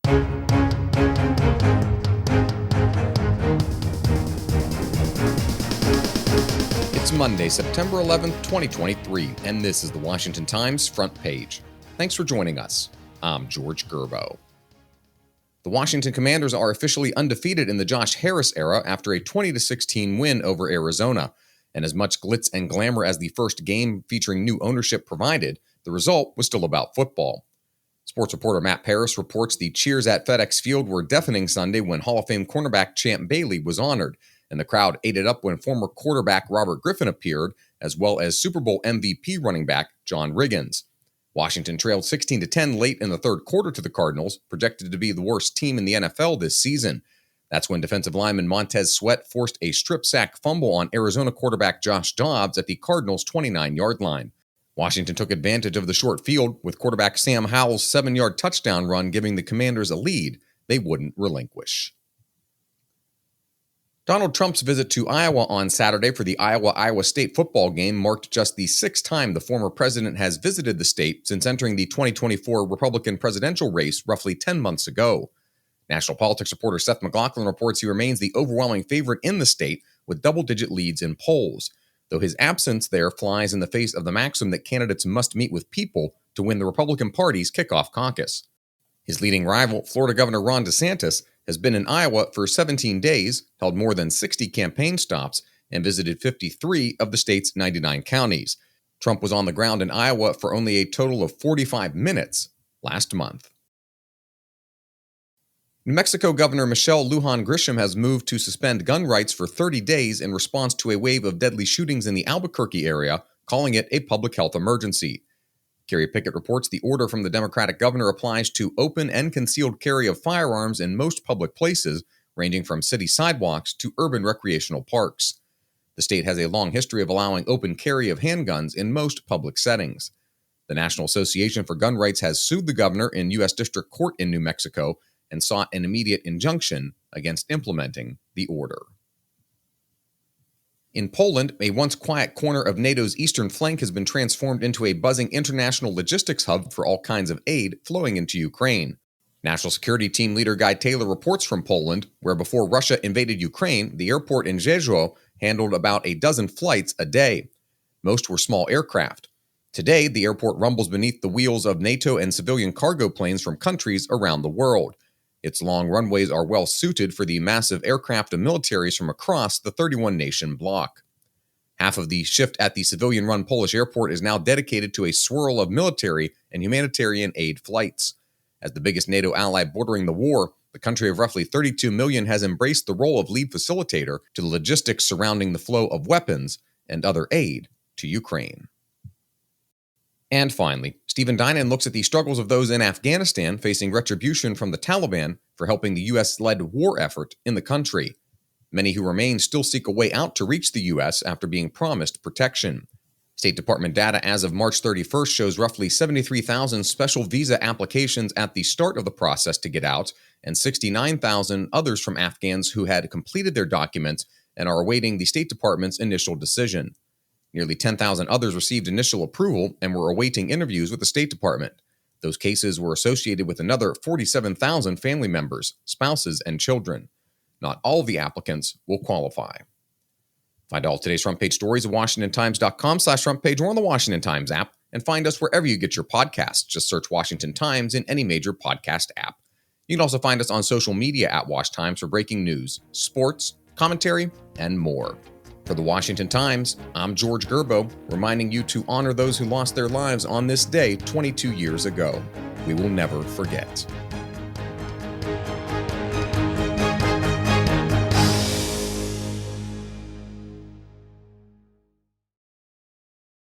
It's Monday, September 11th, 2023, and this is the Washington Times front page. Thanks for joining us. I'm George Gerbo. The Washington Commanders are officially undefeated in the Josh Harris era after a 20-16 win over Arizona. And as much glitz and glamour as the first game featuring new ownership provided, the result was still about football. Sports reporter Matt Paris reports the cheers at FedEx Field were deafening Sunday when Hall of Fame cornerback Champ Bailey was honored, and the crowd ate it up when former quarterback Robert Griffin appeared, as well as Super Bowl MVP running back John Riggins. Washington trailed 16-10 late in the third quarter to the Cardinals, projected to be the worst team in the NFL this season. That's when defensive lineman Montez Sweat forced a strip sack fumble on Arizona quarterback Josh Dobbs at the Cardinals' 29-yard line. Washington took advantage of the short field, with quarterback Sam Howell's 7-yard touchdown run giving the Commanders a lead they wouldn't relinquish. Donald Trump's visit to Iowa on Saturday for the Iowa-Iowa State football game marked just the sixth time the former president has visited the state since entering the 2024 Republican presidential race roughly 10 months ago. National politics reporter Seth MacLachlan reports he remains the overwhelming favorite in the state with double-digit leads in polls, though his absence there flies in the face of the maxim that candidates must meet with people to win the Republican Party's kickoff caucus. His leading rival, Florida Governor Ron DeSantis, has been in Iowa for 17 days, held more than 60 campaign stops, and visited 53 of the state's 99 counties. Trump was on the ground in Iowa for only a total of 45 minutes last month. New Mexico Governor Lujan Grisham has moved to suspend gun rights for 30 days in response to a wave of deadly shootings in the Albuquerque area, calling it a public health emergency. Carrie Pickett reports the order from the Democratic governor applies to open and concealed carry of firearms in most public places, ranging from city sidewalks to urban recreational parks. The state has a long history of allowing open carry of handguns in most public settings. The National Association for Gun Rights has sued the governor in U.S. District Court in New Mexico and sought an immediate injunction against implementing the order. In Poland, a once quiet corner of NATO's eastern flank has been transformed into a buzzing international logistics hub for all kinds of aid flowing into Ukraine. National Security Team leader Guy Taylor reports from Poland, where before Russia invaded Ukraine, the airport in Rzeszów handled about a dozen flights a day. Most were small aircraft. Today, the airport rumbles beneath the wheels of NATO and civilian cargo planes from countries around the world. Its long runways are well suited for the massive aircraft of militaries from across the 31-nation bloc. Half of the shift at the civilian-run Polish airport is now dedicated to a swirl of military and humanitarian aid flights. As the biggest NATO ally bordering the war, the country of roughly 32 million has embraced the role of lead facilitator to the logistics surrounding the flow of weapons and other aid to Ukraine. And finally, Stephen Dinan looks at the struggles of those in Afghanistan facing retribution from the Taliban for helping the U.S.-led war effort in the country. Many who remain still seek a way out to reach the U.S. after being promised protection. State Department data as of March 31st shows roughly 73,000 special visa applications at the start of the process to get out, and 69,000 others from Afghans who had completed their documents and are awaiting the State Department's initial decision. Nearly 10,000 others received initial approval and were awaiting interviews with the State Department. Those cases were associated with another 47,000 family members, spouses, and children. Not all of the applicants will qualify. Find all today's front page stories at WashingtonTimes.com/front page or on the Washington Times app, and find us wherever you get your podcasts. Just search Washington Times in any major podcast app. You can also find us on social media at Wash Times for breaking news, sports, commentary, and more. For the Washington Times, I'm George Gerbo, reminding you to honor those who lost their lives on this day 22 years ago. We will never forget.